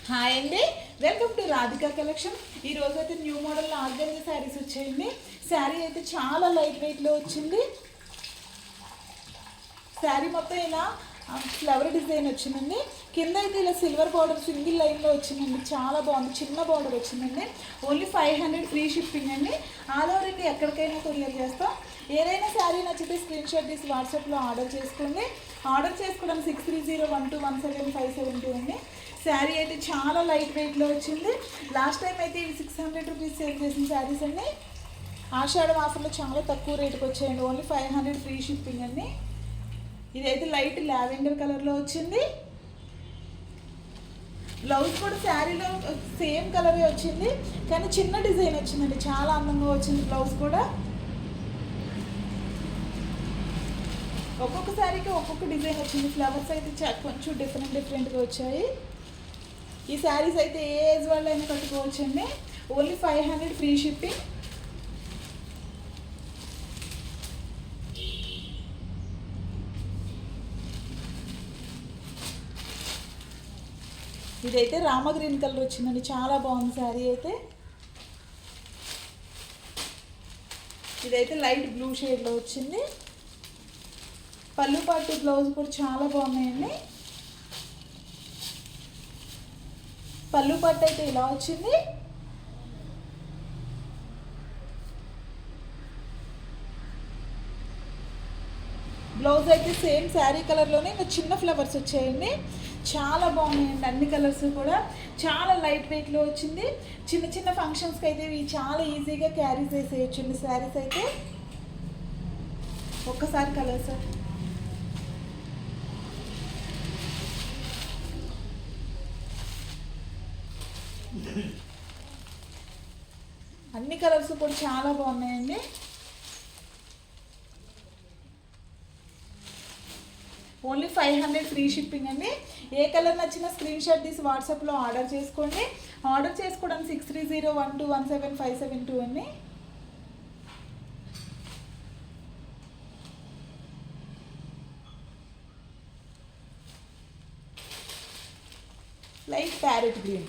Hi అండి, welcome to Radhika collection. ఈరోజు అయితే న్యూ మోడల్ ఆర్గంజా శారీస్ వచ్చాయండి. శారీ అయితే చాలా లైట్ వెయిట్లో వచ్చింది. శారీ మొత్తం ఇలా ఫ్లవర్ డిజైన్ వచ్చిందండి. కింద అయితే ఇలా సిల్వర్ బార్డర్ సింగిల్ లైన్లో వచ్చిందండి. చాలా బాగుంది, చిన్న బార్డర్ వచ్చిందండి. ఓన్లీ 500 ఫ్రీ షిప్పింగ్ అండి. ఆల్ ఓవర్ ఇండియా ఎక్కడికైనా కొరియర్ చేస్తాం. ఏదైనా శారీ నచ్చితే స్క్రీన్ షాట్ తీసి వాట్సాప్లో ఆర్డర్ చేసుకోండి. ఆర్డర్ చేసుకోవడం 6301217572 అండి. శారీ అయితే చాలా లైట్ వెయిట్లో వచ్చింది. లాస్ట్ టైం అయితే ఇవి 600 రూపీస్ సేల్ చేసిన శారీస్ అండి. ఆషాఢం ఆఫర్లో చాలా తక్కువ రేటుకి వచ్చాయండి. ఓన్లీ 500 ఫ్రీ షిప్పింగ్ అండి. ఇదైతే లైట్ లావెండర్ కలర్లో వచ్చింది. బ్లౌజ్ కూడా శారీలో సేమ్ కలరే వచ్చింది, కానీ చిన్న డిజైన్ వచ్చిందండి. చాలా అందంగా వచ్చింది బ్లౌజ్ కూడా. ఒక్కొక్క శారీకి ఒక్కొక్క డిజైన్ వచ్చింది. ఫ్లవర్స్ అయితే కొంచెం డిఫరెంట్గా వచ్చాయి. ఈ శారీస్ అయితే ఏ ఏజ్ వాళ్ళైనా కట్టుకోవచ్చండి. Only 500 free shipping. ఇదైతే రామ గ్రీన్ కలర్ వచ్చిందండి. చాలా బాగుంది శారీ అయితే. ఇదైతే లైట్ బ్లూ షేడ్లో వచ్చింది. పళ్ళు పట్టు బ్లౌజ్ కూడా చాలా బాగున్నాయండి. పళ్ళు పట్టు అయితే ఇలా వచ్చింది. బ్లౌజ్ అయితే సేమ్ శారీ కలర్లోనే ఇంకా చిన్న ఫ్లవర్స్ వచ్చాయండి. చాలా బాగున్నాయండి. అన్ని కలర్స్ కూడా చాలా లైట్ వెయిట్లో వచ్చింది. చిన్న చిన్న ఫంక్షన్స్కి అయితే ఇవి చాలా ఈజీగా క్యారీ చేసేయచ్చు శారీస్ అయితే. ఒక్కసారి కలర్స్ అన్ని కలర్స్ కూడా చాలా బాగున్నాయండి. ఓన్లీ 500 ఫ్రీ షిప్పింగ్ అండి. ఏ కలర్ నచ్చినా స్క్రీన్ షాట్ తీసి వాట్సాప్లో ఆర్డర్ చేసుకోండి. ఆర్డర్ చేసుకోవడానికి 6301217572 అండి. Light parrot green.